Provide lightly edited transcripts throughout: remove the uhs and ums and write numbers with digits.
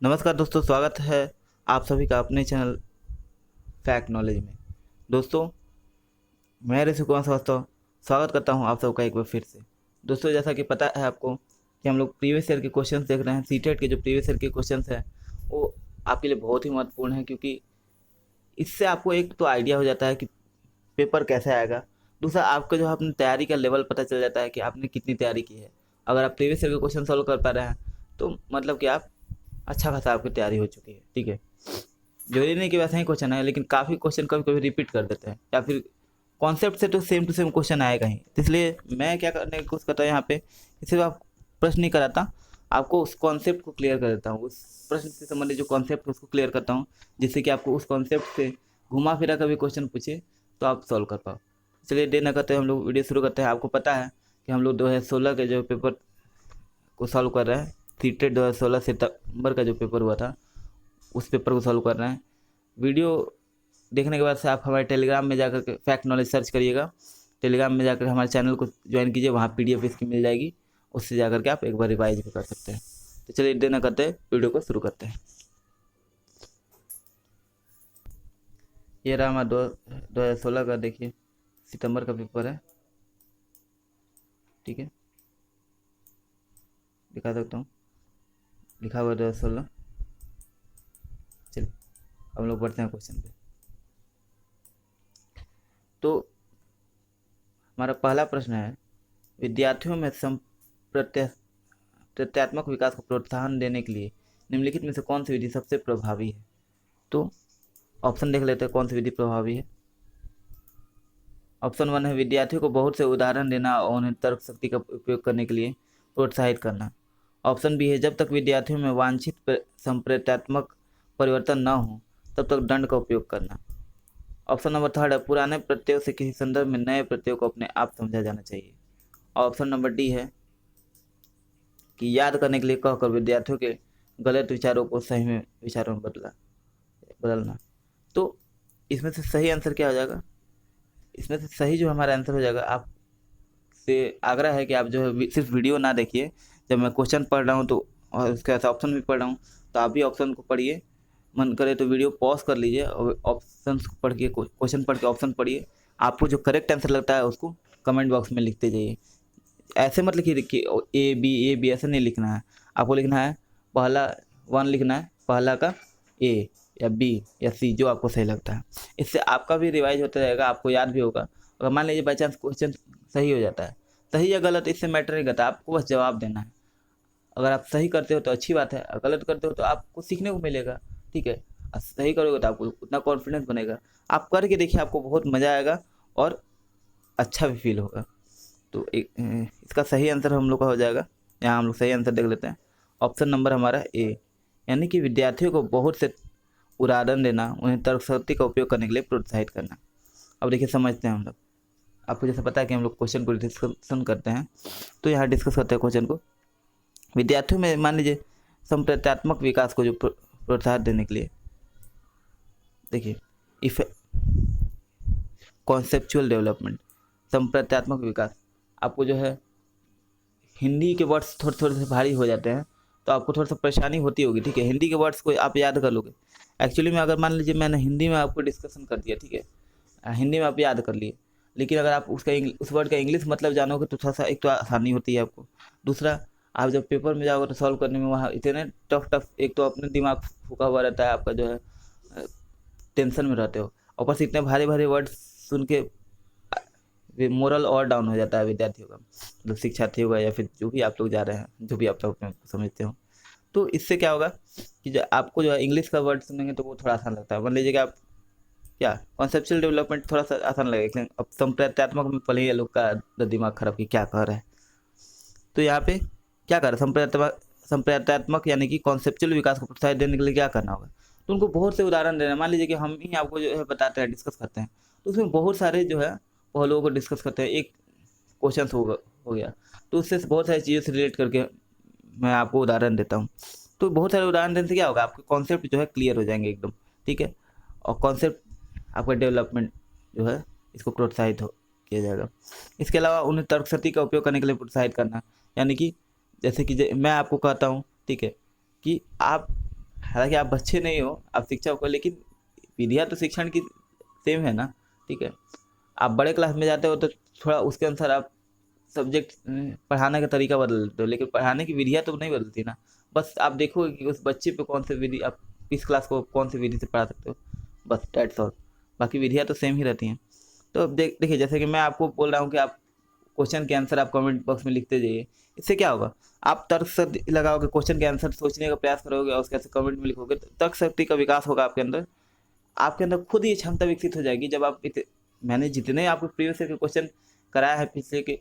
नमस्कार दोस्तों, स्वागत है आप सभी का अपने चैनल फैक्ट नॉलेज में। दोस्तों, मैं ऋषि कुमार श्रीवास्तव स्वागत करता हूं आप सबका एक बार फिर से। दोस्तों, जैसा कि पता है आपको कि हम लोग प्रीवियस ईयर के क्वेश्चंस देख रहे हैं। सीटेट के जो प्रीवियस ईयर के क्वेश्चंस हैं वो आपके लिए बहुत ही महत्वपूर्ण है, क्योंकि इससे आपको एक तो आइडिया हो जाता है कि पेपर कैसे आएगा। दूसरा, आपका जो है अपनी तैयारी का लेवल पता चल जाता है कि आपने कितनी तैयारी की है। अगर आप प्रीवियस ईयर के क्वेश्चन सॉल्व कर पा रहे हैं तो मतलब कि आप अच्छा खासा आपकी तैयारी हो चुकी है। ठीक है, जरूरी नहीं कि वैसा ही क्वेश्चन है, लेकिन काफ़ी क्वेश्चन कभी कभी रिपीट कर देते हैं, या फिर कॉन्सेप्ट से तो सेम टू सेम क्वेश्चन आएगा ही। तो इसलिए मैं क्या करने की कोशिश करता हूँ यहाँ पे, सिर्फ आप प्रश्न नहीं कराता, आपको उस कॉन्सेप्ट को क्लियर कर देता हूँ। उस प्रश्न से संबंधित जो कॉन्सेप्ट है उसको क्लियर करता हूँ, जिससे कि आपको उस कॉन्सेप्ट से घुमा फिरा कभी क्वेश्चन पूछे तो आप सॉल्व कर पाओ। चलिए देर न करते हैं, हम लोग वीडियो शुरू करते हैं। आपको पता है कि हम लोग 2016 के जो पेपर को सॉल्व कर रहे हैं, सीटेट 2016 सितंबर का जो पेपर हुआ था उस पेपर को सॉल्व कर रहे हैं। वीडियो देखने के बाद से आप हमारे टेलीग्राम में जाकर के फैक्ट नॉलेज सर्च करिएगा। टेलीग्राम में जाकर हमारे चैनल को ज्वाइन कीजिए, वहाँ पीडीएफ इसकी मिल जाएगी, उससे जाकर के आप एक बार रिवाइज भी कर सकते हैं। तो चलिए देर न करते वीडियो को शुरू करते हैं। ये रहा हमारा 2016 का, देखिए सितंबर का पेपर है। ठीक है, दिखा सकता हूँ, लिखा हुआ 2016। चलिए हम लोग बढ़ते हैं क्वेश्चन पे। तो हमारा पहला प्रश्न है, विद्यार्थियों में प्रत्यात्मक विकास को प्रोत्साहन देने के लिए निम्नलिखित में से कौन सी विधि सबसे प्रभावी है। तो ऑप्शन देख लेते हैं कौन सी विधि प्रभावी है। ऑप्शन 1 है विद्यार्थियों को बहुत से उदाहरण देना और उन्हें तर्क शक्ति का उपयोग करने के लिए प्रोत्साहित करना। ऑप्शन बी है जब तक विद्यार्थियों में वांछित संप्रत्यात्मक परिवर्तन न हो तब तक दंड का उपयोग करना। ऑप्शन नंबर 3 है पुराने प्रत्ययों से किसी संदर्भ में नए प्रत्ययों को अपने आप समझा जाना चाहिए। ऑप्शन नंबर डी है कि याद करने के लिए कहकर विद्यार्थियों के गलत विचारों को सही में विचारों में बदलना। तो इसमें से सही आंसर क्या हो जाएगा? इसमें से सही जो हमारा आंसर हो जाएगा, आप से आग्रह है कि आप जो है सिर्फ वीडियो ना देखिए। जब मैं क्वेश्चन पढ़ रहा हूँ तो और उसके साथ ऑप्शन भी पढ़ रहा हूँ, तो आप भी ऑप्शन को पढ़िए। मन करे तो वीडियो पॉज कर लीजिए और ऑप्शन पढ़ के, क्वेश्चन पढ़ के ऑप्शन पढ़िए। आपको जो करेक्ट आंसर लगता है उसको कमेंट बॉक्स में लिखते जाइए। ऐसे मत लिखिए कि ए बी ऐसा नहीं लिखना है। आपको लिखना है पहला 1 लिखना है, पहला का ए या बी या सी, जो आपको सही लगता है। इससे आपका भी रिवाइज होता रहेगा, आपको याद भी होगा। अगर मान लीजिए बाई चांस क्वेश्चन सही हो जाता है, सही या गलत इससे मैटर नहीं करता, आपको बस जवाब देना है। अगर आप सही करते हो तो अच्छी बात है, गलत करते हो तो आपको सीखने को मिलेगा। ठीक है, सही करोगे तो आपको उतना कॉन्फिडेंस बनेगा। आप करके देखिए, आपको बहुत मज़ा आएगा और अच्छा भी फील होगा। तो इसका सही आंसर हम लोग का हो जाएगा, यहाँ हम लोग सही आंसर देख लेते हैं। ऑप्शन नंबर हमारा ए, यानी कि विद्यार्थियों को बहुत से उदाहरण देना, उन्हें तर्कशक्ति का उपयोग करने के लिए प्रोत्साहित करना। अब देखिए समझते हैं हम लोग। आपको जैसे पता है कि हम लोग क्वेश्चन को डिस्कशन करते हैं, तो यहाँ डिस्कस करते हैं क्वेश्चन को। विद्यार्थियों में मान लीजिए संप्रत्यात्मक विकास को जो प्रोत्साहन देने के लिए, देखिए इफ कॉन्सेप्चुअल डेवलपमेंट, संप्रत्यात्मक विकास, आपको जो है हिंदी के वर्ड्स थोड़े थोड़े से भारी हो जाते हैं, तो आपको थोड़ा सा परेशानी होती होगी। ठीक है, हिंदी के वर्ड्स को आप याद कर लोगे। एक्चुअली में अगर मान लीजिए मैंने हिंदी में आपको डिस्कशन कर दिया, ठीक है, हिंदी में आप याद कर लिए, लेकिन अगर आप उसका उस वर्ड का इंग्लिश मतलब जानोगे तो थोड़ा सा एक तो आसानी होती है आपको। दूसरा, आप जब पेपर में जाओगे तो सॉल्व करने में वहाँ इतने टफ टफ, एक तो अपने दिमाग फूका हुआ रहता है आपका, जो है टेंशन में रहते हो, ऊपर से इतने भारी भारी वर्ड सुन के मोरल और डाउन हो जाता है विद्यार्थियों का, मतलब शिक्षार्थियों का, या फिर जो भी आप लोग जा रहे हैं, जो भी आप लोग समझते हो। तो इससे क्या होगा कि जो आपको जो है इंग्लिश का वर्ड सुनेंगे तो वो थोड़ा आसान लगता है। मान लीजिए कि आप क्या कॉन्सेप्चुअल डेवलपमेंट थोड़ा सा आसान लगेगा, लेकिन अब संप्रत्यात्मक में पहले ये लोग का दिमाग खराब कि क्या कह रहा है। तो यहाँ पे क्या कर रहा है, संप्रत्यात्मक यानी कि कॉन्सेप्चुअल विकास को प्रोत्साहित देने के लिए क्या करना होगा, तो उनको बहुत से उदाहरण देना। मान लीजिए कि हम ही आपको जो है बताते हैं, डिस्कस करते हैं, तो उसमें बहुत सारे जो है पहलुओं को डिस्कस करते हैं। एक क्वेश्चन हो गया, तो उससे बहुत सारी चीज़ों से रिलेट करके मैं आपको उदाहरण देता हूँ। तो बहुत सारे उदाहरण देने से क्या होगा, आपके कॉन्सेप्ट जो है क्लियर हो जाएंगे एकदम। ठीक है, और कॉन्सेप्ट आपका डेवलपमेंट जो है इसको प्रोत्साहित हो किया जाएगा। इसके अलावा उन्हें तर्कशक्ति का उपयोग करने के लिए प्रोत्साहित करना, यानी कि जैसे कि मैं आपको कहता हूँ, ठीक है, कि आप हालांकि आप बच्चे नहीं हो, आप शिक्षक हो, लेकिन विधियाँ तो शिक्षण की सेम है ना, ठीक है। आप बड़े क्लास में जाते हो तो थोड़ा उसके अनुसार आप सब्जेक्ट पढ़ाने का तरीका बदल देते हो, लेकिन पढ़ाने की विधियाँ तो नहीं बदलती ना। बस आप देखोगे कि उस बच्चे पे कौन सी विधि, आप किस क्लास को कौन सी विधि से पढ़ा सकते हो, बस डेट्स ऑल। बाकी विधियाँ तो सेम ही रहती हैं। तो अब देखिए, जैसे कि मैं आपको बोल रहा हूँ कि आप क्वेश्चन के आंसर आप कमेंट बॉक्स में लिखते जाइए। इससे क्या होगा, आप तर्क शक्ति लगाओगे, क्वेश्चन के आंसर सोचने का प्रयास करोगे और उसके कमेंट में लिखोगे, तो तर्क शक्ति का विकास होगा आपके अंदर। आपके अंदर खुद ये क्षमता विकसित हो जाएगी। जब आप मैंने जितने आपको प्रीवियस ईयर के क्वेश्चन कराया है पिछले के,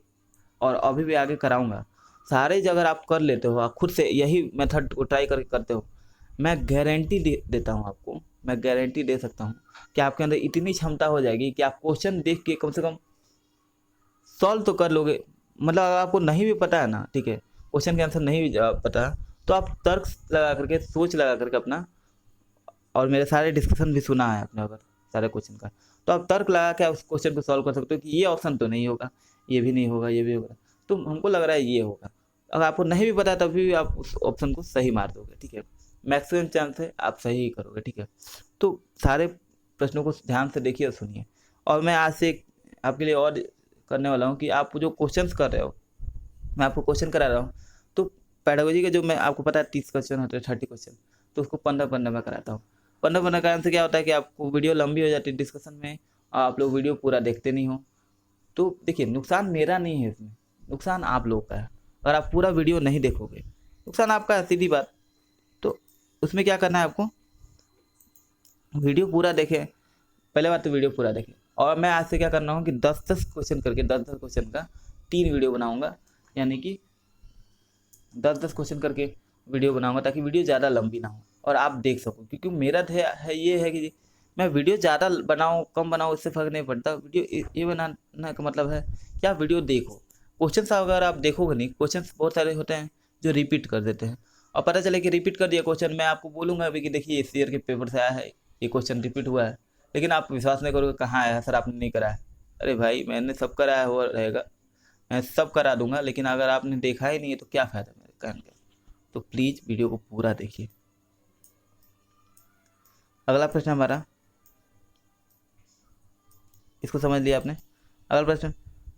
और अभी भी आगे कराऊंगा, सारे अगर आप कर लेते हो, आप खुद से यही मेथड को ट्राई करके करते हो, मैं गारंटी देता हूँ आपको, मैं गारंटी दे सकता हूँ कि आपके अंदर इतनी क्षमता हो जाएगी कि आप क्वेश्चन देख के कम से कम सॉल्व तो कर लोगे। मतलब अगर आपको नहीं भी पता है ना, ठीक है, क्वेश्चन के आंसर नहीं भी पता, तो आप तर्क लगा करके, सोच लगा करके अपना, और मेरे सारे डिस्कशन भी सुना है आपने अगर सारे क्वेश्चन का, तो आप तर्क लगा के उस क्वेश्चन को सॉल्व कर सकते हो कि ये ऑप्शन तो नहीं होगा, ये भी नहीं होगा, ये भी होगा, तो हमको लग रहा है ये होगा। अगर आपको नहीं भी पता है तभी भी आप उस ऑप्शन को सही मार दोगे, ठीक है। मैक्सिमम चांस है आप सही ही करोगे, ठीक है। तो सारे प्रश्नों को ध्यान से देखिए और सुनिए। और मैं आज से आपके लिए और करने वाला हूँ कि आप जो क्वेश्चंस कर रहे हो, मैं आपको क्वेश्चन करा रहा हूँ, तो पेडागोजी के जो, मैं आपको पता है 30 क्वेश्चन होते हैं, 30 क्वेश्चन, तो उसको 15-15 में कराता हूँ। 15-15 कारण से क्या होता है कि आपको वीडियो लंबी हो जाती है डिस्कशन में, और आप लोग वीडियो पूरा देखते नहीं हो। तो देखिए, नुकसान मेरा नहीं है इसमें, नुकसान आप लोग का है। अगर आप पूरा वीडियो नहीं देखोगे, नुकसान आपका है, सीधी बात। तो उसमें क्या करना है आपको, वीडियो पूरा देखें, पहले बात तो वीडियो पूरा देखें। और मैं आज से क्या करना हूँ कि 10-10 क्वेश्चन करके, 10-10 क्वेश्चन का 3 वीडियो बनाऊंगा, यानी कि 10-10 क्वेश्चन करके वीडियो बनाऊंगा, ताकि वीडियो ज़्यादा लंबी ना हो और आप देख सको। क्योंकि मेरा है ये है कि मैं वीडियो ज़्यादा बनाऊँ कम बनाऊँ, इससे फ़र्क नहीं पड़ता। वीडियो ये बनाने का मतलब है कि आप वीडियो देखो। क्वेश्चन अगर आप देखोगे नहीं, क्वेश्चन बहुत सारे होते हैं जो रिपीट कर देते हैं, और पता चले कि रिपीट कर दिया क्वेश्चन, मैं आपको बोलूँगा अभी कि देखिए इस ईयर के पेपर से आया है, ये क्वेश्चन रिपीट हुआ है, लेकिन आप विश्वास नहीं करोगे, कहाँ आया है सर, आपने नहीं करा है। अरे भाई, मैंने सब कराया हुआ रहेगा, मैं सब करा दूंगा, लेकिन अगर आपने देखा ही नहीं है तो क्या फ़ायदा मेरे कहने का। तो प्लीज़ वीडियो को पूरा देखिए। अगला प्रश्न हमारा, इसको समझ लिया आपने। अगला प्रश्न,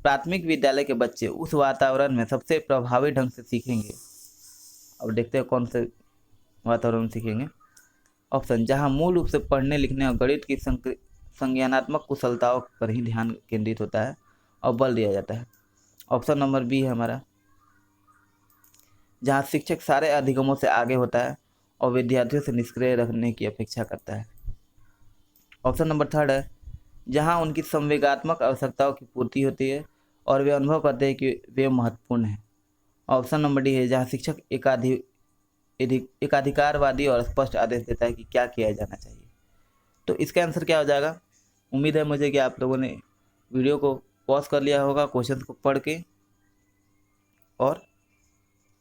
प्राथमिक विद्यालय के बच्चे उस वातावरण में सबसे प्रभावी ढंग से सीखेंगे। अब देखते हैं कौन से वातावरण में सीखेंगे। ऑप्शन, जहां मूल रूप से पढ़ने लिखने और गणित की संज्ञानात्मक कुशलताओं पर ही ध्यान केंद्रित होता है और बल दिया जाता है। ऑप्शन नंबर बी है हमारा, जहां शिक्षक सारे अधिगमों से आगे होता है और विद्यार्थियों से निष्क्रिय रखने की अपेक्षा करता है। ऑप्शन नंबर थर्ड है, जहां उनकी संवेगात्मक आवश्यकताओं की पूर्ति होती है और वे अनुभव करते हैं कि वे महत्वपूर्ण हैं। ऑप्शन नंबर डी है, जहां शिक्षक एकाधिकारवादी और स्पष्ट आदेश देता है कि क्या किया जाना चाहिए। तो इसका आंसर क्या हो जाएगा। उम्मीद है मुझे कि आप लोगों ने वीडियो को पॉज कर लिया होगा, क्वेश्चन को पढ़ के, और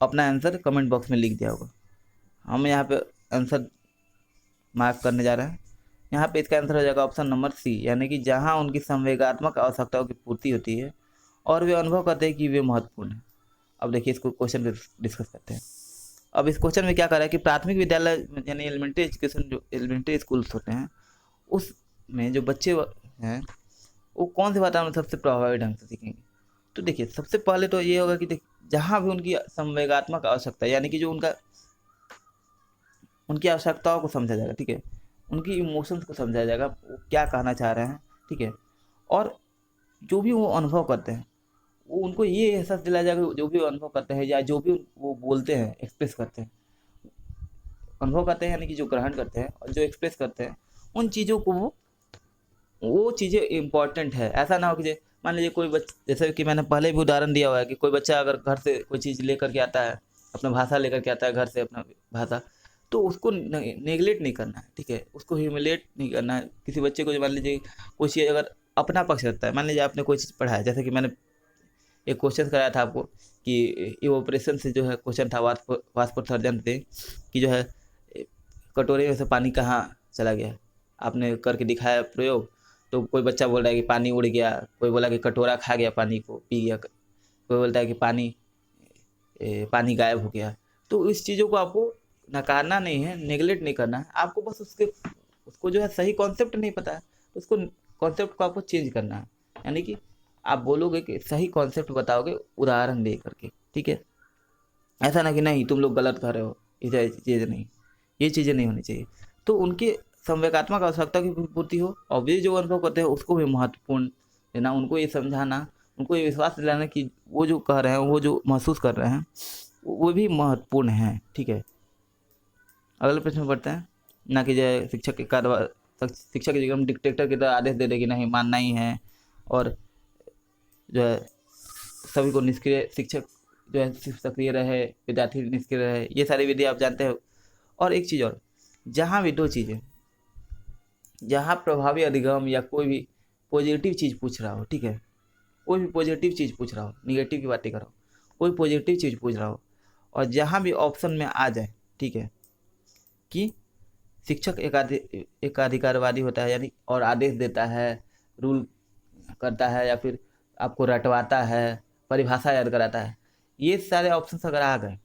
अपना आंसर कमेंट बॉक्स में लिख दिया होगा। हम यहाँ पे आंसर मार्क करने जा रहे हैं। यहाँ पे इसका आंसर हो जाएगा ऑप्शन नंबर सी, यानी कि जहाँ उनकी संवेगात्मक आवश्यकताओं की पूर्ति होती है और वे अनुभव करते हैं कि वे महत्वपूर्ण हैं। अब देखिए, इसको क्वेश्चन पे डिस्कस करते हैं। अब इस क्वेश्चन में क्या कर रहा है कि प्राथमिक विद्यालय यानी एलिमेंट्री एजुकेशन, जो एलिमेंट्री स्कूल्स होते हैं, उसमें जो बच्चे हैं वो कौन से वातावरण में सबसे प्रभावी ढंग से सीखेंगे। तो देखिए, सबसे पहले तो ये होगा कि जहाँ भी उनकी संवेगात्मक आवश्यकता, यानी कि जो उनकी आवश्यकताओं को समझा जाएगा, ठीक है, उनकी इमोशंस को समझाया जाएगा, वो क्या कहना चाह रहे हैं, ठीक है, और जो भी वो अनुभव करते हैं, वो उनको ये एहसास दिलाया जाएगा, जो भी वो अनुभव करते हैं या जो भी वो बोलते हैं, एक्सप्रेस करते हैं, अनुभव करते हैं यानी कि जो ग्रहण करते हैं और जो एक्सप्रेस करते हैं, उन चीज़ों को वो चीज़ें इम्पॉर्टेंट है। ऐसा ना हो कि मान लीजिए कोई बच्चा, जैसे कि मैंने पहले भी उदाहरण दिया हुआ है कि कोई बच्चा अगर घर से कोई चीज़ लेकर के आता है, अपना भाषा लेकर के आता है घर से, अपना भाषा, तो उसको नेगलेक्ट नहीं करना है, ठीक है, उसको ह्यूमिलेट नहीं करना है। किसी बच्चे को मान लीजिए कोई चीज़ अगर अपना पक्ष रखता है, मान लीजिए आपने कोई चीज़ पढ़ा है, जैसे कि मैंने एक क्वेश्चन कराया था आपको कि इवोपरेशन से जो है क्वेश्चन था, वाष्पोत्सर्जन से, कि जो है कटोरे में से पानी कहाँ चला गया, आपने करके दिखाया प्रयोग, तो कोई बच्चा बोल रहा है कि पानी उड़ गया, कोई बोला कि कटोरा खा गया, पानी को पी गया, कोई बोलता है कि पानी गायब हो गया। तो इस चीज़ों को आपको नकारना नहीं है, नेगलेक्ट नहीं करना है, आपको बस उसको जो है सही कॉन्सेप्ट नहीं पता है तो उसको कॉन्सेप्ट को आपको चेंज करना है। यानी कि आप बोलोगे कि सही कॉन्सेप्ट बताओगे उदाहरण दे करके, ठीक है। ऐसा ना कि नहीं तुम लोग गलत कर रहे हो, ये चीज़ नहीं, ये चीज़ें नहीं होनी चाहिए। तो उनके संवेगात्मक आवश्यकता की पूर्ति हो, और वे जो अनुभव करते हैं उसको भी महत्वपूर्ण देना, उनको ये समझाना, उनको ये विश्वास दिलाना कि वो जो कह रहे हैं, वो जो महसूस कर रहे हैं वो भी महत्वपूर्ण है, ठीक है। अगले प्रश्न में बढ़ते हैं। ना कि जो है शिक्षक की जगह हम डिक्टेटर की तरह आदेश दे दे कि नहीं मानना ही है, और जो है सभी को निष्क्रिय, शिक्षक जो है सिर्फ सक्रिय रहे, विद्यार्थी निष्क्रिय रहे, ये सारी विधि आप जानते हो। और एक चीज़ और, जहाँ भी दो चीज़ें, जहाँ प्रभावी अधिगम या कोई भी पॉजिटिव चीज़ पूछ रहा हो, ठीक है, कोई भी पॉजिटिव चीज़ पूछ रहा हो, निगेटिव की बातें करो, कोई पॉजिटिव चीज़ पूछ रहा हो, और जहाँ भी ऑप्शन में आ जाए, ठीक है, कि शिक्षक एक अधिकारवादी होता है, यानी और आदेश देता है, रूल करता है, या फिर आपको रटवाता है, परिभाषा याद कराता है, ये सारे ऑप्शन अगर आ गए,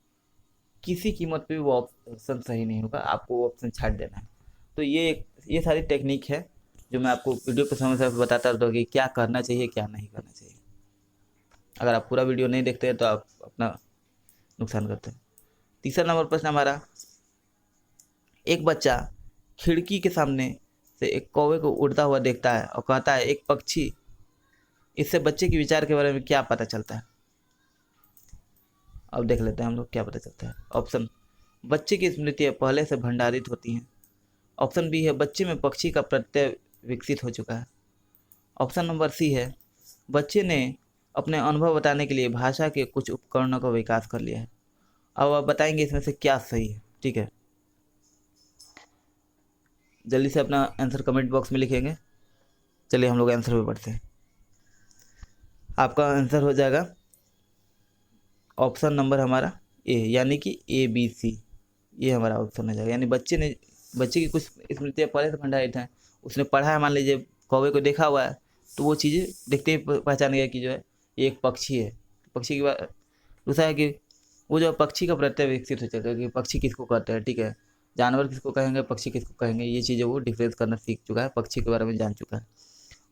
किसी कीमत पे भी वो ऑप्शन सही नहीं होगा, आपको वो ऑप्शन छाट देना है। तो ये सारी टेक्निक है जो मैं आपको वीडियो पे समय समय बताता रहता हूँ कि क्या करना चाहिए क्या नहीं करना चाहिए। अगर आप पूरा वीडियो नहीं देखते हैं तो आप अपना नुकसान करते हैं। तीसरा नंबर प्रश्न हमारा, एक बच्चा खिड़की के सामने से एक कौवे को उड़ता हुआ देखता है और कहता है एक पक्षी, इससे बच्चे के विचार के बारे में क्या पता चलता है? अब देख लेते हैं हम लोग क्या पता चलता है। ऑप्शन, बच्चे की स्मृतियाँ पहले से भंडारित होती हैं। ऑप्शन बी है, बच्चे में पक्षी का प्रत्यय विकसित हो चुका है। ऑप्शन नंबर सी है, बच्चे ने अपने अनुभव बताने के लिए भाषा के कुछ उपकरणों का विकास कर लिया है। अब आप बताएंगे इसमें से क्या सही है, ठीक है। जल्दी से अपना आंसर कमेंट बॉक्स में लिखेंगे। चलिए हम लोग आंसर पे बढ़ते हैं। आपका आंसर हो जाएगा ऑप्शन नंबर हमारा ए, यानी कि ABC, ये हमारा ऑप्शन हो जाएगा। यानी बच्चे की कुछ स्मृतियाँ पहले से भंडारित हैं, उसने पढ़ा है, मान लीजिए कौवे को देखा हुआ है, तो वो चीज़ें देखते ही पहचान गया कि जो है ये एक पक्षी है। पक्षी की बात, दूसरा है कि वो जो पक्षी का प्रत्यय विकसित हो चुका है कि पक्षी किसको कहते हैं, ठीक है, जानवर किसको कहेंगे, पक्षी किसको कहेंगे, ये चीज़ें वो डिफरेंस करना सीख चुका है, पक्षी के बारे में जान चुका है।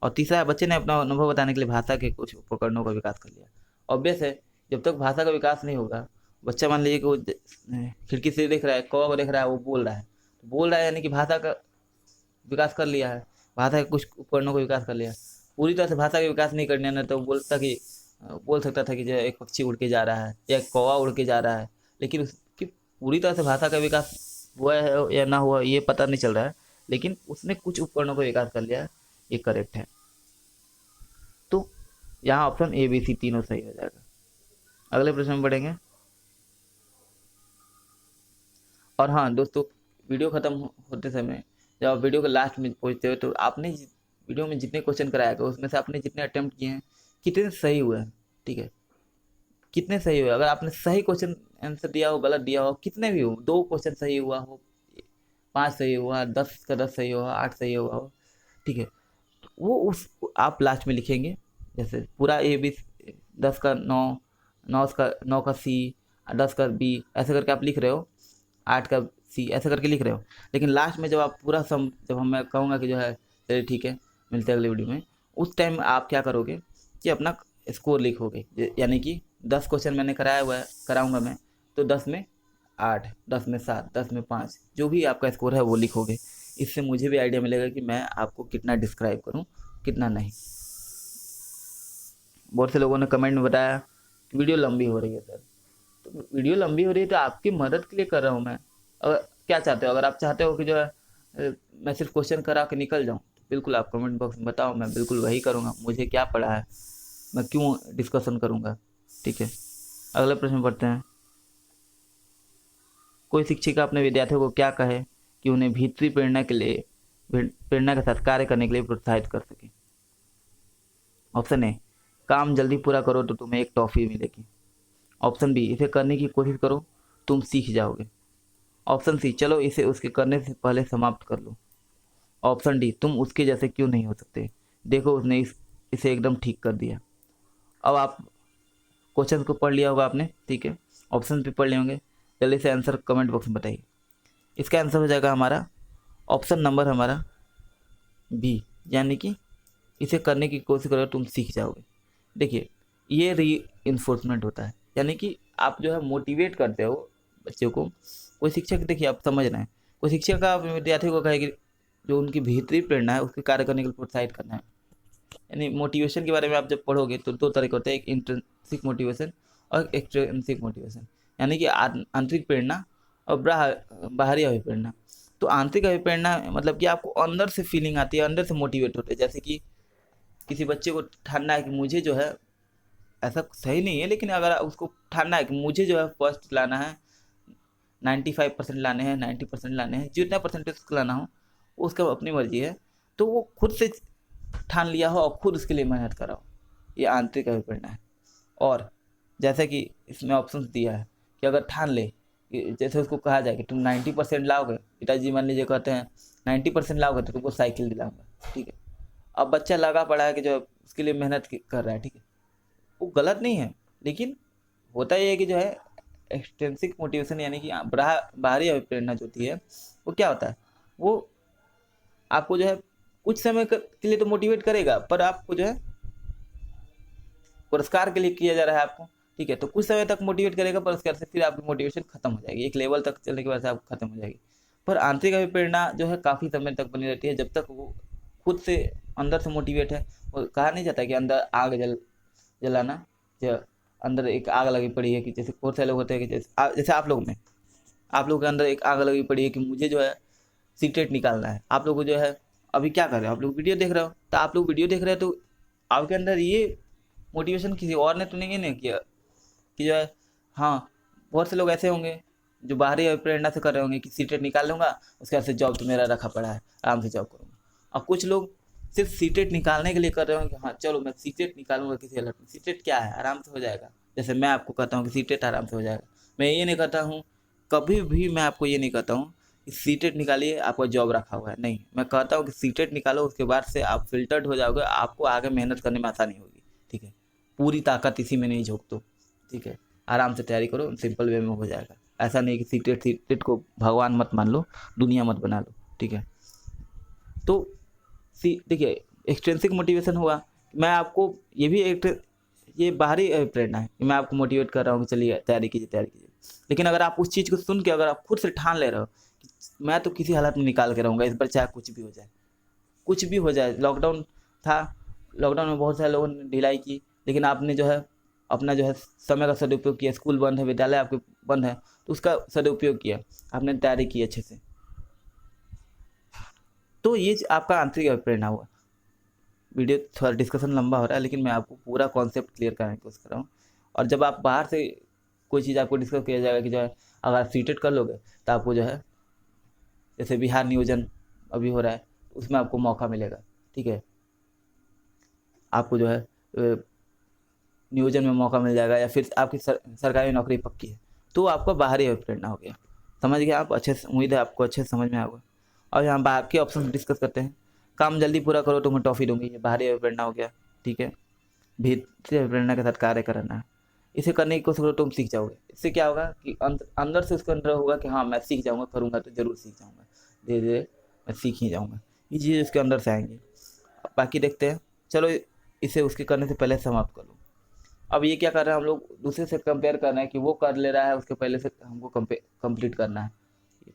और तीसरा है, बच्चे ने अपना अनुभव बताने के लिए भाषा के कुछ उपकरणों का विकास कर लिया। ऑब्वियस है, जब तक भाषा का विकास नहीं होगा, बच्चा मान लीजिए कि वो खिड़की से देख रहा है, कौवा को देख रहा है, वो बोल रहा है, तो बोल रहा है यानी कि भाषा का विकास कर लिया है, भाषा के कुछ उपकरणों का विकास कर लिया। पूरी तरह से भाषा का विकास नहीं करने ना, तो बोल सकता था कि जो एक पक्षी उड़ के जा रहा है या एक कौवा उड़ के जा रहा है, लेकिन उसकी पूरी तरह से भाषा का विकास हुआ है या ना हुआ ये पता नहीं चल रहा है, लेकिन उसने कुछ उपकरणों का विकास कर लिया है, ये करेक्ट है। तो यहाँ ऑप्शन ABC तीनों सही हो जाएगा। अगले प्रश्न में बढ़ेंगे। और हाँ दोस्तों, वीडियो ख़त्म होते समय जब आप वीडियो के लास्ट में पहुँचते हो, तो आपने वीडियो में जितने क्वेश्चन कराया गया उसमें से आपने जितने अटेम्प्ट किए हैं कितने सही हुए हैं, ठीक है, कितने सही हुए। अगर आपने सही क्वेश्चन आंसर दिया हो, गलत दिया हो, कितने भी हो, 2 क्वेश्चन सही हुआ हो, 5 सही हुआ, 10 का 10 सही हुआ, 8 सही हुआ हो, ठीक है, तो वो उस आप लास्ट में लिखेंगे। जैसे पूरा A B 10 का 9, 9 का C, 10 का B, ऐसे करके आप लिख रहे हो, 8 का C ऐसे करके लिख रहे हो, लेकिन लास्ट में जब आप पूरा सम, जब मैं कहूँगा कि जो है चलिए ठीक है मिलते हैं अगले वीडियो में, उस टाइम आप क्या करोगे कि अपना स्कोर लिखोगे। यानी कि 10 क्वेश्चन मैंने कराऊंगा मैं, तो 10 में 8, 10 में 7, 10 में 5, जो भी आपका स्कोर है वो लिखोगे। इससे मुझे भी आइडिया मिलेगा कि मैं आपको कितना डिस्क्राइब करूं, कितना नहीं। बहुत से लोगों ने कमेंट में बताया कि वीडियो लंबी हो रही है सर, तो वीडियो लंबी हो रही है तो आपकी मदद के लिए कर रहा हूँ मैं। अगर क्या चाहते हो, अगर आप चाहते हो कि जो है मैं सिर्फ क्वेश्चन करा के निकल जाऊँ, तो बिल्कुल आप कमेंट बॉक्स में बताओ, मैं बिल्कुल वही करूँगा। मुझे क्या पड़ा है, मैं क्यों डिस्कशन करूँगा, ठीक है। अगले प्रश्न पढ़ते हैं। कोई शिक्षिका अपने विद्यार्थियों को क्या कहे कि उन्हें भीतरी प्रेरणा के साथ कार्य करने के लिए प्रोत्साहित कर सके? ऑप्शन ए, काम जल्दी पूरा करो तो तुम्हें एक टॉफ़ी मिलेगी। ऑप्शन बी, इसे करने की कोशिश करो तुम सीख जाओगे। ऑप्शन सी, चलो इसे उसके करने से पहले समाप्त कर लो। ऑप्शन डी, तुम उसके जैसे क्यों नहीं हो सकते, देखो उसने इसे एकदम ठीक कर दिया। अब आप क्वेश्चन को पढ़ लिया होगा आपने, ठीक है, ऑप्शन भी पढ़ लिए होंगे, जल्दी से आंसर कमेंट बॉक्स में बताइए। इसका आंसर हो जाएगा हमारा ऑप्शन नंबर हमारा बी, यानी कि इसे करने की कोशिश करो तुम सीख जाओगे। देखिए ये री इन्फोर्समेंट होता है, यानी कि आप जो है मोटिवेट करते हो बच्चों को। कोई शिक्षक, देखिए आप समझ रहे हैं, कोई शिक्षक का विद्यार्थी को कहे कि जो उनकी भीतरी प्रेरणा है उसके कार्य करने के लिए प्रोत्साहित करना है। यानी मोटिवेशन के बारे में आप जब पढ़ोगे तो दो तरह के होते हैं, एक इंट्रिंसिक मोटिवेशन और एक्सट्रिंसिक मोटिवेशन, यानी कि आंतरिक प्रेरणा और बाहरी अभिप्रेरणा। तो आंतरिक अभिप्रेरणा मतलब कि आपको अंदर से फीलिंग आती है, अंदर से मोटिवेट होते हैं। जैसे कि किसी बच्चे को ठानना है कि मुझे जो है, ऐसा सही नहीं है लेकिन अगर उसको ठानना है कि मुझे जो है फर्स्ट लाना है, 95% लाने हैं, 90% लाने हैं, जितना परसेंटेज उसको लाना हो उसका अपनी मर्जी है, तो वो खुद से ठान लिया हो और खुद उसके लिए मेहनत करा हो, ये आंतरिक अभिप्रेरणा है। और जैसा कि इसमें ऑप्शन दिया है कि अगर ठान ले, जैसे उसको कहा जाए कि तुम 90% लाओगे, पिताजी मान लीजिए कहते हैं 90% लाओगे तो तुमको साइकिल दिलाऊंगा, ठीक है। अब बच्चा लगा पड़ा है कि जो उसके लिए मेहनत कर रहा है, ठीक है, वो गलत नहीं है, लेकिन होता ये है कि जो है एक्सट्रिंसिक मोटिवेशन यानी कि बाहरी अभिप्रेरणा जो होती है वो क्या होता है, वो आपको जो है कुछ समय के लिए तो मोटिवेट करेगा, पर आपको जो है पुरस्कार के लिए किया जा रहा है आपको, ठीक है, तो कुछ समय तक मोटिवेट करेगा, पर उसके बाद से फिर आपकी मोटिवेशन खत्म हो जाएगी, एक लेवल तक चलने के बाद से आपको खत्म हो जाएगी। पर आंतरिक अभिप्रेरणा जो है काफ़ी समय तक बनी रहती है, जब तक वो खुद से अंदर से मोटिवेट है। वो कहा नहीं जाता कि अंदर आग जलाना, जो अंदर एक आग लगी पड़ी है, कि जैसे बहुत सारे लोग होते हैं कि जैसे आप लोग में, आप लोग के अंदर एक आग लगी पड़ी है कि मुझे जो है सीक्रेट निकालना है। आप लोग को जो है अभी क्या कर रहे हो, आप लोग वीडियो देख रहे हो, तो आप लोग वीडियो देख रहे हो तो आपके अंदर ये मोटिवेशन किसी और ने तो नहीं किया कि जो है, हाँ बहुत से लोग ऐसे होंगे जो बाहरी अभिप्रेरणा से कर रहे होंगे कि सीटेट निकाल लूँगा, उसके बाद से जॉब तो मेरा रखा पड़ा है, आराम से जॉब करूँगा। और कुछ लोग सिर्फ सीटेट निकालने के लिए कर रहे होंगे, हाँ चलो मैं सीटेट निकालूंगा किसी हालत में, सीटेट क्या है, आराम से हो जाएगा। जैसे मैं आपको कहता हूँ कि सीटेट आराम से हो जाएगा, मैं ये नहीं कहता हूँ, कभी भी मैं आपको ये नहीं कहता हूँ कि सीटेट निकालिए आपका जॉब रखा हुआ है, नहीं, मैं कहता हूँ कि सीटेट निकालो, उसके बाद से आप फिल्टर्ड हो जाओगे, आपको आगे मेहनत करने में आसानी होगी, ठीक है। पूरी ताकत इसी में नहीं झोंक दो, ठीक है, आराम से तैयारी करो, सिंपल वे में हो जाएगा। ऐसा नहीं कि सीटेट को भगवान मत मान लो, दुनिया मत बना लो, ठीक है। तो देखिए एक्सट्रिंसिक मोटिवेशन हुआ, मैं आपको ये भी एक ये बाहरी प्रेरणा है कि मैं आपको मोटिवेट कर रहा हूँ कि चलिए तैयारी कीजिए। लेकिन अगर आप उस चीज़ को सुन के अगर आप खुद से ठान ले रहे हो कि मैं तो किसी हालत में निकाल के रहूँगा, इस पर चाहे कुछ भी हो जाए, कुछ भी हो जाए। लॉकडाउन था, लॉकडाउन में बहुत सारे लोगों ने ढिलाई की, लेकिन आपने जो है अपना जो है समय का सदुपयोग किया, स्कूल बंद है, विद्यालय आपके बंद है, तो उसका सदुपयोग किया, आपने तैयारी की अच्छे से, तो ये आपका आंतरिक प्रेरणा हुआ। वीडियो थोड़ा डिस्कशन लंबा हो रहा है, लेकिन मैं आपको पूरा कॉन्सेप्ट क्लियर करने की कोशिश कर रहा हूँ। और जब आप बाहर से कोई चीज़ आपको डिस्कस किया जाएगा कि जो है अगर आप सीटेट कर लोगे तो आपको जो है, जैसे बिहार नियोजन अभी हो रहा है, उसमें आपको मौका मिलेगा, ठीक है, आपको जो है नियोजन में मौका मिल जाएगा, या फिर आपकी सरकारी नौकरी पक्की है, तो आपका बाहरी अभिप्रेरणा हो गया। समझ गए आप अच्छे से, उम्मीद है आपको अच्छे से समझ में आएगा। और यहाँ बाकी ऑप्शन डिस्कस करते हैं। काम जल्दी पूरा करो तो मैं टॉफ़ी दूंगी, ये बाहरी अभिप्रेरणा हो गया, ठीक है। भीतरी अभिप्रेरणा के साथ कार्य करना है, इसे करने की कोशिश करो तुम सीख जाओगे। इससे क्या होगा कि अंदर से उसके अंदर होगा कि हाँ मैं सीख जाऊँगा, करूँगा तो ज़रूर सीख जाऊँगा, धीरे धीरे मैं सीख ही जाऊँगा, ये चीज़ उसके अंदर से आएंगी। बाकी देखते हैं, चलो इसे उसके करने से पहले समाप्त कर लो। अब ये क्या कर रहे हैं हम लोग, दूसरे से कंपेयर कर रहे हैं कि वो कर ले रहा है, उसके पहले से हमको कंप्लीट करना है,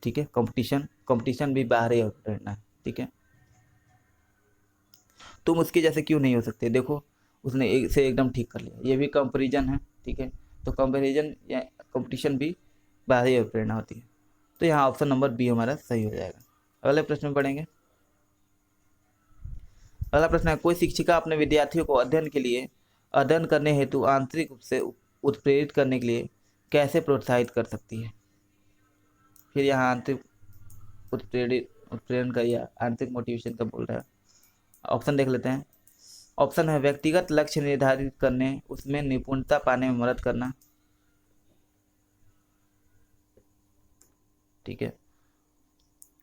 ठीक है। कंपटीशन भी बाहर ही रहना है, ठीक है। तुम उसके जैसे क्यों नहीं हो सकते, देखो उसने से एकदम ठीक कर लिया, ये भी कंपेरिजन है, ठीक है। तो कंपेरिजन या कंपटीशन भी बाहर ही प्रेरणा होती है। तो यहाँ ऑप्शन नंबर बी हमारा सही हो जाएगा। अगले प्रश्न में पढ़ेंगे। अगला प्रश्न है, कोई शिक्षिका अपने विद्यार्थियों को अध्ययन करने हेतु आंतरिक रूप से उत्प्रेरित करने के लिए कैसे प्रोत्साहित कर सकती है। फिर यहाँ आंतरिक उत्प्रेरण का या आंतरिक मोटिवेशन का बोल रहा है। ऑप्शन देख लेते हैं। ऑप्शन है व्यक्तिगत लक्ष्य निर्धारित करने, उसमें निपुणता पाने में मदद करना, ठीक है।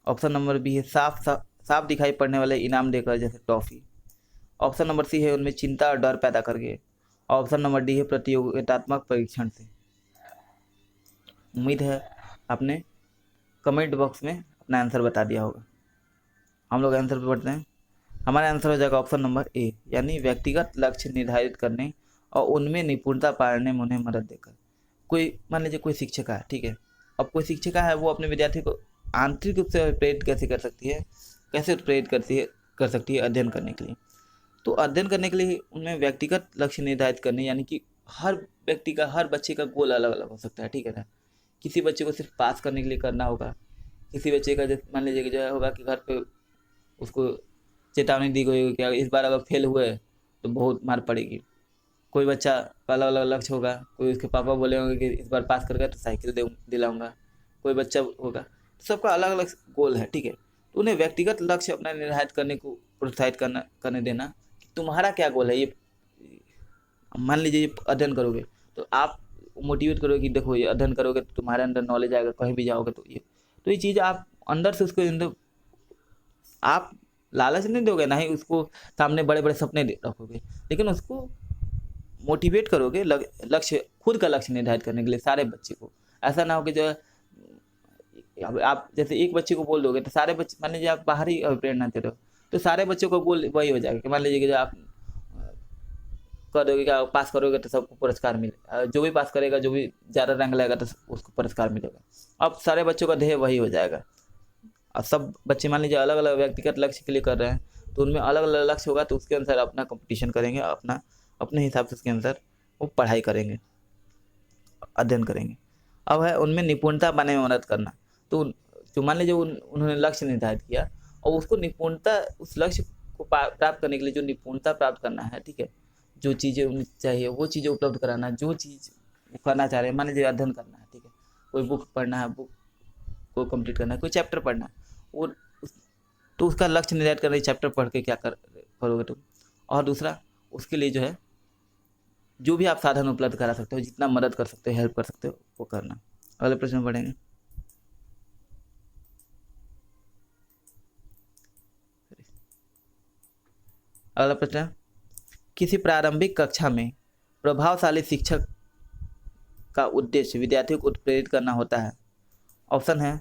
ऑप्शन नंबर बी है साफ दिखाई पड़ने वाले इनाम देकर, जैसे टॉफी। ऑप्शन नंबर सी है उनमें चिंता और डर पैदा करके। ऑप्शन नंबर डी है प्रतियोगितात्मक परीक्षण से। उम्मीद है आपने कमेंट बॉक्स में अपना आंसर बता दिया होगा। हम लोग आंसर पे पढ़ते हैं। हमारा आंसर हो जाएगा ऑप्शन नंबर ए, यानी व्यक्तिगत लक्ष्य निर्धारित करने और उनमें निपुणता पाने में उन्हें मदद देकर। कोई मान लीजिए कोई शिक्षिका है, ठीक है। अब कोई शिक्षिका है, वो अपने विद्यार्थी को आंतरिक रूप से प्रेरित कैसे कर सकती है, कैसे प्रेरित कर सकती है अध्ययन करने के लिए। तो अध्ययन करने के लिए उनमें व्यक्तिगत लक्ष्य निर्धारित करने, यानी कि हर व्यक्ति का, हर बच्चे का गोल अलग अलग हो सकता है, ठीक है ना। किसी बच्चे को सिर्फ पास करने के लिए करना होगा, किसी बच्चे का जैसे मान लीजिए कि जो है होगा कि घर पे उसको चेतावनी दी गई होगी कि इस बार अगर फेल हुए तो बहुत मार पड़ेगी। कोई बच्चा का अलग अलग लक्ष्य होगा, कोई उसके पापा बोले होंगे कि इस बार पास कर गया तो साइकिल दिलाऊंगा, कोई बच्चा होगा, तो सबका अलग अलग गोल है, ठीक है। तो उन्हें व्यक्तिगत लक्ष्य अपना निर्धारित करने को प्रोत्साहित करने देना कि तुम्हारा क्या गोल है। ये मान लीजिए ये अध्ययन करोगे तो आप मोटिवेट करोगे कि देखो ये अध्ययन करोगे तो तुम्हारे अंदर नॉलेज आएगा, कहीं भी जाओगे तो ये चीज़ आप अंदर से उसके अंदर आप लालच नहीं दोगे, ना ही उसको सामने बड़े बड़े सपने रखोगे, लेकिन उसको मोटिवेट करोगे लक्ष्य, खुद का लक्ष्य निर्धारित करने के लिए सारे बच्चे को। ऐसा ना हो कि जो है अब आप जैसे एक बच्चे को बोल दोगे तो सारे बच्चे, मान लीजिए आप बाहरी प्रेरणा दे रहे हो तो सारे बच्चों को गोल वही हो जाएगा कि मान लीजिए कि जो आप कर दोगे कि पास करोगे तो सबको पुरस्कार मिले, जो भी पास करेगा, जो भी ज़्यादा रैंक लाएगा तो उसको पुरस्कार मिलेगा। अब सारे बच्चों का ध्येय वही हो जाएगा। अब सब बच्चे मान लीजिए अलग अलग व्यक्तिगत लक्ष्य के लिए कर रहे हैं, तो उनमें अलग अलग लक्ष्य होगा, तो उसके अनुसार अपना कंपटीशन करेंगे, अपने हिसाब से उसके अनुसार वो पढ़ाई करेंगे, अध्ययन करेंगे। अब है उनमें निपुणता पाने में मदद करना। तो जो मान लीजिए उन्होंने लक्ष्य निर्धारित किया और उसको निपुणता, उस लक्ष्य को प्राप्त करने के लिए जो निपुणता प्राप्त करना है, ठीक है, जो चीज़ें उन्हें चाहिए वो चीज़ें उपलब्ध कराना, जो चीज़ वो करना चाह रहे हैं, मान लीजिए अध्ययन करना है, ठीक है, कोई बुक पढ़ना है, बुक को कंप्लीट करना है, कोई चैप्टर पढ़ना है, वो तो उसका लक्ष्य निर्धारित करना है, चैप्टर पढ़ के क्या करोगे तुम। और दूसरा उसके लिए जो है जो भी आप साधन उपलब्ध करा सकते हो, जितना मदद कर सकते हो, हेल्प कर सकते हो, वो करना। अगले प्रश्न में पढ़ेंगे। अगला प्रश्न, किसी प्रारंभिक कक्षा में प्रभावशाली शिक्षक का उद्देश्य विद्यार्थियों को उत्प्रेरित करना होता है। ऑप्शन है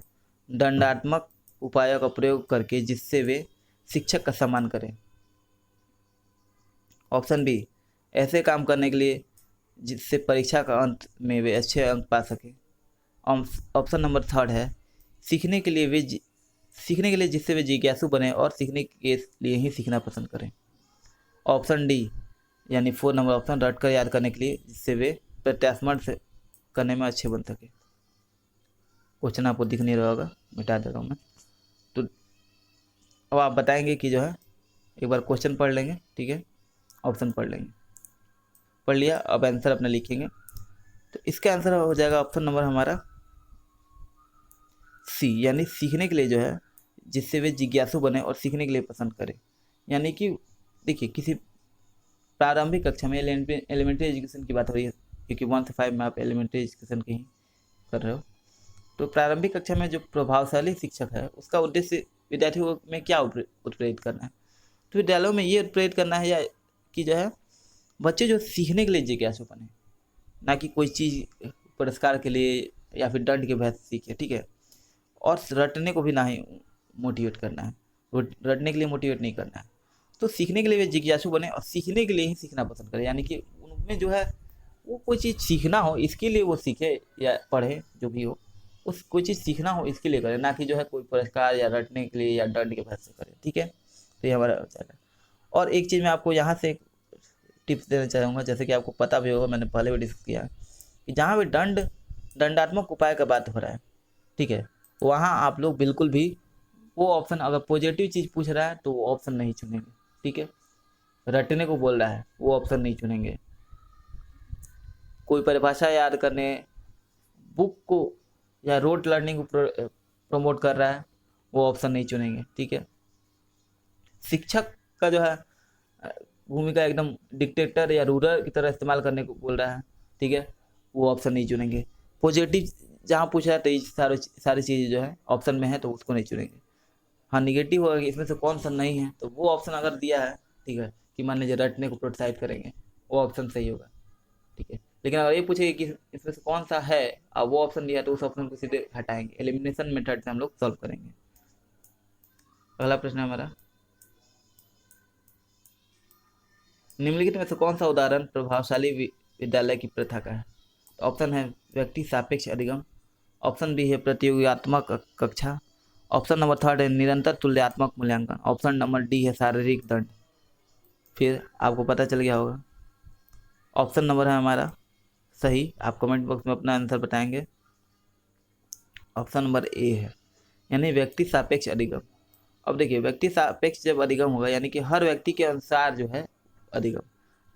दंडात्मक उपायों का प्रयोग करके जिससे वे शिक्षक का सम्मान करें। ऑप्शन बी, ऐसे काम करने के लिए जिससे परीक्षा का अंत में वे अच्छे अंक पा सकें। ऑप्शन नंबर थर्ड है सीखने के लिए जिससे वे जिज्ञासु बने और सीखने के लिए ही सीखना पसंद करें। ऑप्शन डी यानी 4 नंबर ऑप्शन, रट कर याद करने के लिए जिससे वे प्रत्यास्मरण से करने में अच्छे बन सके। क्वेश्चन आपको दिख नहीं रहा होगा, मिटा दे रहा हूँ मैं। तो अब आप बताएंगे कि जो है एक बार क्वेश्चन पढ़ लेंगे, ठीक है, ऑप्शन पढ़ लेंगे। पढ़ लिया, अब आंसर अपना लिखेंगे। तो इसका आंसर हो जाएगा ऑप्शन नंबर हमारा सी, यानी सीखने के लिए जो है जिससे वे जिज्ञासु बने और सीखने के लिए पसंद करें। यानी कि देखिए किसी प्रारंभिक कक्षा में एलिमेंट्री एजुकेशन की बात हो रही है, क्योंकि 1 से 5 में आप एलिमेंट्री एजुकेशन कहीं कर रहे हो। तो प्रारंभिक कक्षा में जो प्रभावशाली शिक्षक है उसका उद्देश्य विद्यार्थियों में क्या उत्प्रेरित करना है। तो विद्यालयों में ये उत्प्रेरित करना है या कि जो है बच्चे जो सीखने के लिए जिज्ञासु बने, ना कि कोई चीज़ पुरस्कार के लिए या फिर दंड के भय से सीखे, ठीक है। और रटने को भी ना ही मोटिवेट करना है, रटने के लिए मोटिवेट नहीं करना है। तो सीखने के लिए वे जिज्ञासु बने और सीखने के लिए ही सीखना पसंद करें, यानी कि उनमें जो है वो कोई चीज़ सीखना हो इसके लिए वो सीखे या पढ़े, जो भी हो उस कोई चीज़ सीखना हो इसके लिए करें, ना कि जो है कोई पुरस्कार या रटने के लिए या दंड के भय से करें, ठीक है। तो ये हमारा चैनल। और एक चीज़ मैं आपको यहाँ से एक टिप्स देना चाहूँगा, जैसे कि आपको पता भी होगा, मैंने पहले भी डिस्कस किया कि जहाँ भी दंडात्मक उपाय का बात हो रहा है, ठीक है, वहाँ आप लोग बिल्कुल भी वो ऑप्शन, अगर पॉजिटिव चीज़ पूछ रहा है तो वो ऑप्शन नहीं चुनेंगे, ठीक है। रटने को बोल रहा है वो ऑप्शन नहीं चुनेंगे। कोई परिभाषा याद करने, बुक को या रोड लर्निंग को प्रमोट कर रहा है वो ऑप्शन नहीं चुनेंगे, ठीक है। शिक्षक का जो है भूमिका एकदम डिक्टेटर या रूलर की तरह इस्तेमाल करने को बोल रहा है, ठीक है, वो ऑप्शन नहीं चुनेंगे। पॉजिटिव जहाँ पूछा है तो ये सारी चीज़ें जो है ऑप्शन में है तो उसको नहीं चुनेंगे। हाँ, निगेटिव होगा कि इसमें से कौन सा नहीं है, तो वो ऑप्शन अगर दिया है, ठीक है, कि मान लीजिए रटने को प्रोत्साहित करेंगे, वो ऑप्शन सही होगा, ठीक है। लेकिन अगर ये पूछे कि इसमें से कौन सा है, अब वो ऑप्शन दिया तो उस ऑप्शन को सीधे हटाएंगे, एलिमिनेशन मेथड से हम लोग सॉल्व करेंगे। अगला प्रश्न है हमारा, निम्नलिखित में से कौन सा उदाहरण प्रभावशाली विद्यालय की प्रथा का है? तो ऑप्शन है व्यक्ति सापेक्ष अधिगम, ऑप्शन बी है प्रतियोगितात्मक कक्षा, ऑप्शन नंबर थर्ड है निरंतर तुल्यात्मक मूल्यांकन, ऑप्शन नंबर डी है शारीरिक दंड। फिर आपको पता चल गया होगा, ऑप्शन नंबर है हमारा सही, आप कमेंट बॉक्स में अपना आंसर बताएंगे। ऑप्शन नंबर ए है, यानी व्यक्ति सापेक्ष अधिगम। अब देखिए, व्यक्ति सापेक्ष जब अधिगम होगा यानी कि हर व्यक्ति के अनुसार जो है अधिगम,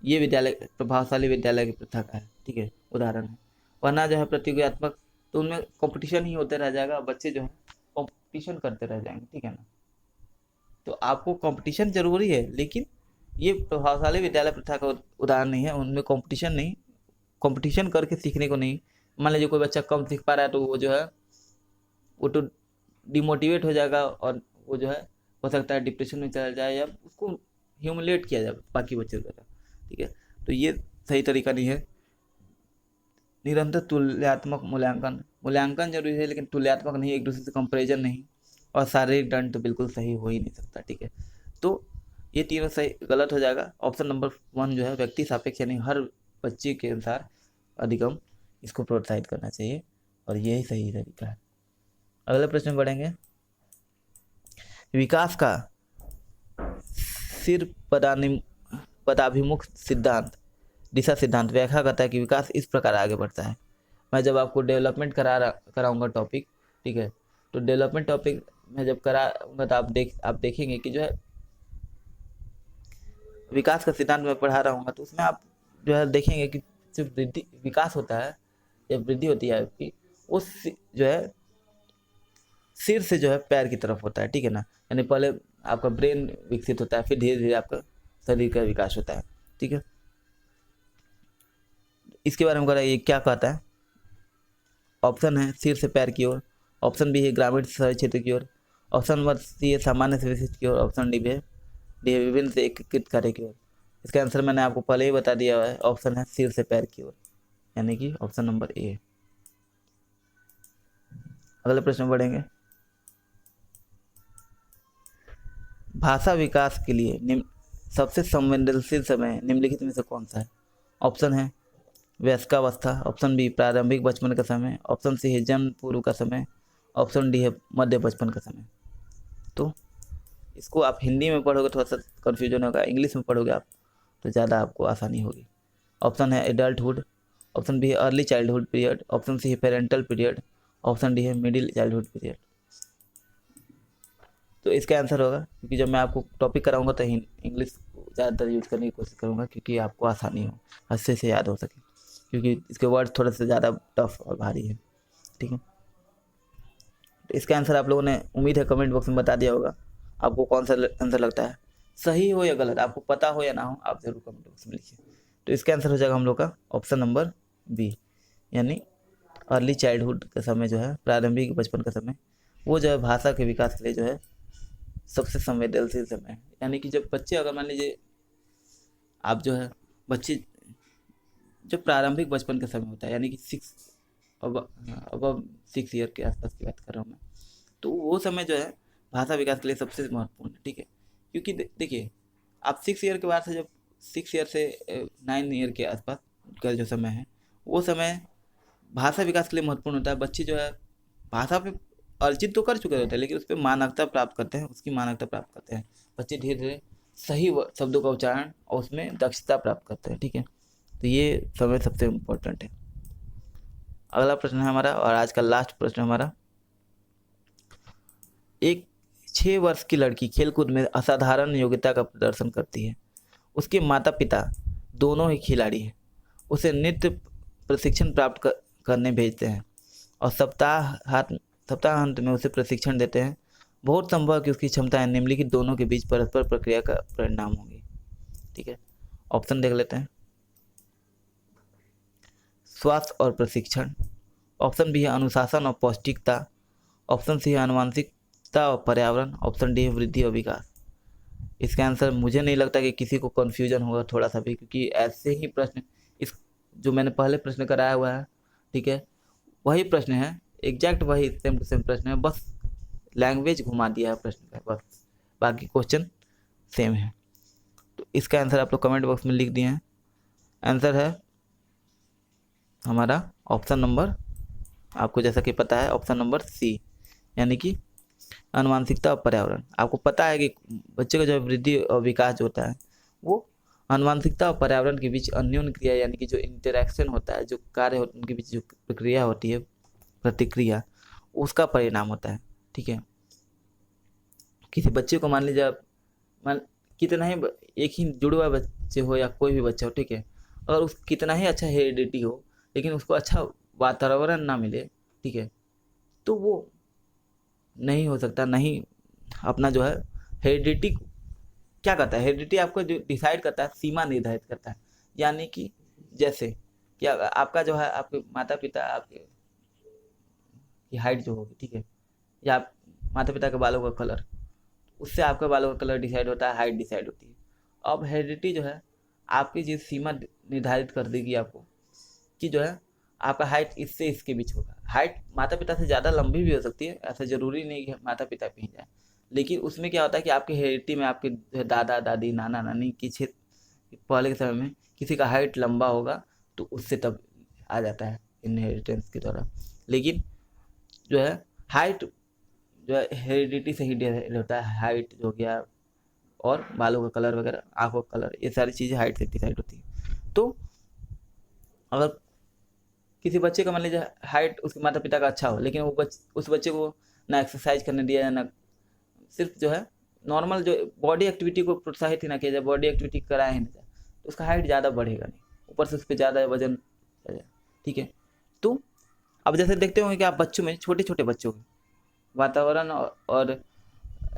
ये विद्यालय प्रभावशाली विद्यालय की प्रथा का है, ठीक है, उदाहरण है। वरना जो है प्रतियोगितात्मक, तो उनमें कंपटीशन ही होते रह जाएगा, बच्चे जो है कंपटीशन करते रह जाएंगे, ठीक है ना। तो आपको कंपटीशन जरूरी है, लेकिन ये प्रभावशाली विद्यालय प्रथा का उदाहरण नहीं है, उनमें कंपटीशन नहीं, कंपटीशन करके सीखने को नहीं। मान लीजिए कोई बच्चा कम सीख पा रहा है तो वो जो है वो तो डिमोटिवेट हो जाएगा, और वो जो है हो सकता है डिप्रेशन में चला जाए, या उसको ह्यूमिलेट किया जाए बाकी बच्चों द्वारा, ठीक है। तो ये सही तरीका नहीं है। निरंतर तुल्यात्मक मूल्यांकन जरूरी है, लेकिन तुल्यात्मक नहीं, एक दूसरे से कंपेरिजन नहीं, और शारीरिक दंड तो बिल्कुल सही हो ही नहीं सकता, ठीक है। तो ये तीनों सही गलत हो जाएगा। ऑप्शन नंबर 1 जो है व्यक्ति सापेक्ष, यानी हर बच्चे के अनुसार अधिगम, इसको प्रोत्साहित करना चाहिए, और यही सही तरीका है। अगले प्रश्न में बढ़ेंगे, विकास का सिर पदाभिमुख सिद्धांत, दिशा सिद्धांत व्याख्या करता है कि विकास इस प्रकार आगे बढ़ता है। मैं जब आपको डेवलपमेंट कराऊंगा टॉपिक, ठीक है, तो डेवलपमेंट टॉपिक मैं जब कराऊंगा तो आप देखेंगे कि जो है विकास का सिद्धांत मैं पढ़ा रहा हूँ, तो उसमें आप जो है देखेंगे कि सिर्फ विकास होता है, जब वृद्धि होती है आपकी, वो जो है सिर से जो है पैर की तरफ होता है, ठीक है ना। यानी पहले आपका ब्रेन विकसित होता है, फिर धीरे धीरे आपका शरीर का विकास होता है, ठीक है। इसके बारे में कह रहा है ये क्या कहता है, ऑप्शन है सिर से पैर की ओर, ऑप्शन बी है ग्रामीण शहरी क्षेत्र की ओर, ऑप्शन नंबर सी है सामान्य से विशिष्ट की ओर, ऑप्शन डी है विभिन्न से एकीकृत कार्य की ओर। इसका आंसर मैंने आपको पहले ही बता दिया है, ऑप्शन है सिर से पैर की ओर, यानी कि ऑप्शन नंबर ए है। अगले प्रश्न बढ़ेंगे, भाषा विकास के लिए सबसे संवेदनशील समय निम्नलिखित में से कौन सा है? ऑप्शन है वयस्कावस्था, ऑप्शन बी प्रारंभिक बचपन का समय, ऑप्शन सी है जन्म पूर्व का समय, ऑप्शन डी है मध्य बचपन का समय। तो इसको आप हिंदी में पढ़ोगे थोड़ा सा कन्फ्यूजन होगा, इंग्लिश में पढ़ोगे आप तो ज़्यादा आपको आसानी होगी। ऑप्शन है एडल्टहुड, ऑप्शन बी है early childhood period, option C है पेरेंटल पीरियड, ऑप्शन डी है मिडिल चाइल्डहुड पीरियड। तो इसका आंसर होगा, क्योंकि जब मैं आपको टॉपिक कराऊंगा तो इंग्लिश ज़्यादातर यूज करने की कोशिश करूँगा, क्योंकि आपको आसानी हो, अच्छे से याद हो सके, क्योंकि इसके वर्ड थोड़े से ज़्यादा टफ और भारी है, ठीक है। तो इसका आंसर आप लोगों ने उम्मीद है कमेंट बॉक्स में बता दिया होगा। आपको कौन सा आंसर लगता है, सही हो या गलत, आपको पता हो या ना हो, आप जरूर कमेंट बॉक्स में लिखिए। तो इसका आंसर हो जाएगा हम लोग का ऑप्शन नंबर बी, यानी अर्ली चाइल्डहुड का समय जो है, प्रारंभिक बचपन का समय, वो जो है भाषा के विकास के लिए जो है सबसे संवेदनशील समय है। यानी कि जब बच्चे, अगर मान लीजिए आप जो है बच्चे, जो प्रारंभिक बचपन का समय होता है, यानी कि अब 6 ईयर के आसपास की बात कर रहा हूँ मैं, तो वो समय जो है भाषा विकास के लिए सबसे महत्वपूर्ण है, ठीक है। क्योंकि देखिए, आप 6 ईयर के बाद से, जब 6 ईयर से 9 ईयर के आसपास का जो समय है, वो समय भाषा विकास के लिए महत्वपूर्ण होता है। बच्चे जो है भाषा पे अर्जित तो कर चुके होते हैं, लेकिन उस पर मानकता प्राप्त करते हैं, उसकी मानकता प्राप्त करते हैं। बच्चे धीरे धीरे सही शब्दों का उच्चारण और उसमें दक्षता प्राप्त करते हैं, ठीक है। तो ये समय सबसे इम्पोर्टेंट है। अगला प्रश्न है हमारा, और आज का लास्ट प्रश्न हमारा, एक 6 वर्ष की लड़की खेलकूद में असाधारण योग्यता का प्रदर्शन करती है, उसके माता पिता दोनों ही खिलाड़ी हैं, उसे नृत्य प्रशिक्षण प्राप्त करने भेजते हैं और सप्ताहांत में उसे प्रशिक्षण देते हैं। बहुत संभव है कि उसकी क्षमताएं निम्नलिखित दोनों के बीच परस्पर प्रक्रिया का परिणाम होंगी, ठीक है। ऑप्शन देख लेते हैं, स्वास्थ्य और प्रशिक्षण, ऑप्शन बी है अनुशासन और पौष्टिकता, ऑप्शन सी है आनुवंशिकता और पर्यावरण, ऑप्शन डी है वृद्धि और विकास। इसका आंसर मुझे नहीं लगता कि किसी को कन्फ्यूजन होगा थोड़ा सा भी, क्योंकि ऐसे ही प्रश्न इस जो मैंने पहले प्रश्न कराया हुआ है, ठीक है, वही प्रश्न है, एग्जैक्ट वही सेम टू सेम प्रश्न है, बस लैंग्वेज घुमा दिया है प्रश्न का, बस बाकी क्वेश्चन सेम है। तो इसका आंसर आप लोग कमेंट बॉक्स में लिख दिए हैं। आंसर है हमारा ऑप्शन नंबर, आपको जैसा कि पता है, ऑप्शन नंबर सी, यानी कि आनुवंशिकता और पर्यावरण। आपको पता है कि बच्चे का जो वृद्धि और विकास जो होता है वो आनुवंशिकता और पर्यावरण के बीच अन्योन्य क्रिया, यानी कि जो इंटरेक्शन होता है, जो कार्य उनके बीच जो प्रक्रिया होती है, प्रतिक्रिया, उसका परिणाम होता है। ठीक है, किसी बच्चे को मान लीजिए, मान कितना ही एक ही जुड़वा बच्चे हो या कोई भी बच्चा हो, ठीक है, अगर उस कितना ही अच्छा हेरिडिटी हो लेकिन उसको अच्छा वातावरण ना मिले, ठीक है, तो वो नहीं हो सकता, नहीं अपना जो है हेरिडिटी क्या करता है, हेरिडिटी आपको जो डिसाइड करता है, सीमा निर्धारित करता है। यानी कि जैसे कि आपका जो है, आपके माता पिता आपके की हाइट जो होगी, ठीक है, या आप माता पिता के बालों का कलर, उससे आपके बालों का कलर डिसाइड होता है, हाइट डिसाइड होती है। अब हेरिडिटी जो है आपकी जिस सीमा निर्धारित कर देगी आपको कि जो है आपका हाइट इससे इसके बीच होगा। हाइट माता पिता से ज़्यादा लंबी भी हो सकती है, ऐसा ज़रूरी नहीं कि माता पिता पे ही जाए, लेकिन उसमें क्या होता है कि आपके हेरिडिटी में आपके जो है दादा दादी नाना नानी की क्षेत्र पहले के समय में किसी का हाइट लंबा होगा तो उससे तब आ जाता है इनहेरिटेंस के द्वारा। लेकिन जो है हाइट जो है हेरिडिटी से ही डिसाइड होता है, हाइट जो हो गया और बालों का कलर वगैरह, आंखों का कलर, ये सारी चीज़ें हाइट से डिसाइड होती है। तो अगर किसी बच्चे का मान लीजिए हाइट उसके माता पिता का अच्छा हो, लेकिन वो उस बच्चे को ना एक्सरसाइज करने दिया जाए, ना सिर्फ जो है नॉर्मल जो बॉडी एक्टिविटी को प्रोत्साहित ही ना किया जाए, बॉडी एक्टिविटी कराया ही ना जाए, तो उसका हाइट ज़्यादा बढ़ेगा नहीं, ऊपर से उस पर ज़्यादा वजन आ जाए। ठीक है, तो अब जैसे देखते होंगे कि आप बच्चों में, छोटे छोटे बच्चों के वातावरण और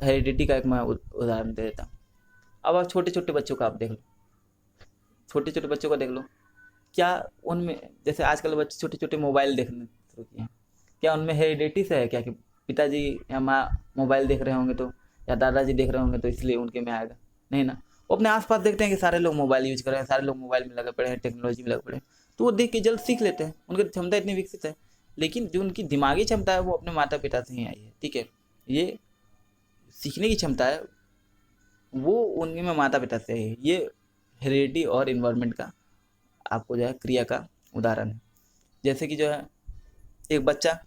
हेरिडिटी का एक मैं उदाहरण दे देता हूँ। अब आप छोटे छोटे बच्चों का आप देख लो, छोटे छोटे बच्चों का देख लो, क्या उनमें, जैसे आजकल बच्चे छोटे छोटे मोबाइल देखने शुरू किए हैं, क्या उनमें हेरिडिटी से है क्या कि पिताजी या माँ मोबाइल देख रहे होंगे तो, या दादाजी देख रहे होंगे तो इसलिए उनके में आएगा? नहीं ना, वो अपने आसपास देखते हैं कि सारे लोग मोबाइल यूज कर रहे हैं, सारे लोग मोबाइल में लगे पड़े हैं, टेक्नोलॉजी में लगे पड़े हैं, तो वो देख के जल्द सीख लेते हैं, उनकी क्षमता इतनी विकसित है। लेकिन जो उनकी दिमागी क्षमता है वो अपने माता पिता से ही आई है। ठीक है, ये सीखने की क्षमता है वो उनके में माता पिता से है। ये हेरिडिटी और इन्वायरमेंट का आपको जो है क्रिया का उदाहरण है। जैसे कि जो है एक बच्चा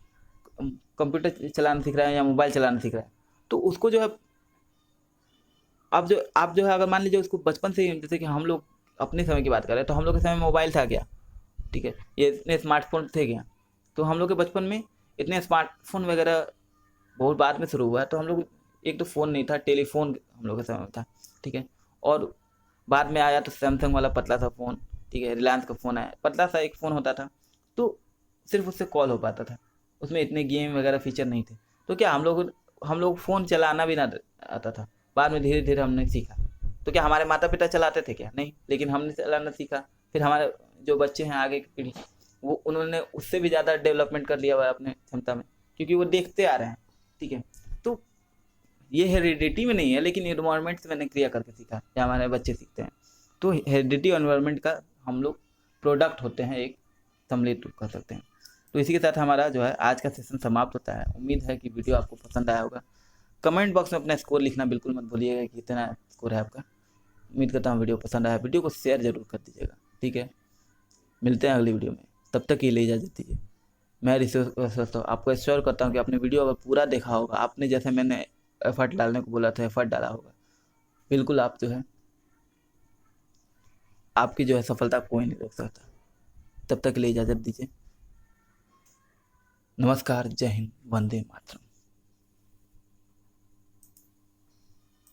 कंप्यूटर चलाना सीख रहा है या मोबाइल चलाना सीख रहा है, तो उसको जो है आप जो है अगर मान लीजिए उसको बचपन से ही, जैसे कि हम लोग अपने समय की बात कर रहे हैं, तो हम लोग के समय मोबाइल था क्या? ठीक है, ये इतने स्मार्टफोन थे क्या? तो हम लोग के बचपन में इतने स्मार्टफोन वगैरह बहुत बाद में शुरू हुआ है, तो हम लोग, एक तो फ़ोन नहीं था, टेलीफोन हम लोग के समय में था। ठीक है, और बाद में आया तो सैमसंग वाला पतला सा फ़ोन, ठीक है, रिलायंस का फ़ोन आया, पतला सा एक फ़ोन होता था, तो सिर्फ उससे कॉल हो पाता था, उसमें इतने गेम वगैरह फीचर नहीं थे। तो क्या हम लोग फ़ोन चलाना भी ना आता था, बाद में धीरे धीरे हमने सीखा। तो क्या हमारे माता पिता चलाते थे क्या? नहीं, लेकिन हमने चलाना सीखा। फिर हमारे जो बच्चे हैं आगे की पीढ़ी, वो उन्होंने उससे भी ज़्यादा डेवलपमेंट कर लिया हुआ है अपने क्षमता में, क्योंकि वो देखते आ रहे हैं। ठीक है, तो ये हेरिडिटी में नहीं है, लेकिन इन्वायरमेंट से मैंने क्रिया करके सीखा, या हमारे बच्चे सीखते हैं। तो हेरिडिटी और इन्वायरमेंट का हम लोग प्रोडक्ट होते हैं, एक सम्मिलित रूप कर सकते हैं। तो इसी के साथ हमारा जो है आज का सेशन समाप्त होता है। उम्मीद है कि वीडियो आपको पसंद आया होगा। कमेंट बॉक्स में अपना स्कोर लिखना बिल्कुल मत भूलिएगा कि कितना स्कोर है आपका। उम्मीद करता हूँ वीडियो पसंद आया, वीडियो को शेयर जरूर कर दीजिएगा। ठीक है, मिलते हैं अगली वीडियो में, तब तक के लिए इजाज़त दीजिए। मैं रिसोर्स आपको एश्योर करता हूँ कि आपने वीडियो अगर पूरा देखा होगा, आपने जैसे मैंने एफर्ट डालने को बोला था एफर्ट डाला होगा, बिल्कुल आप जो है, आपकी जो है सफलता कोई नहीं रोक सकता। तब तक के लिए इजाज़त दीजिए। नमस्कार, जय हिंद, वंदे मातरम।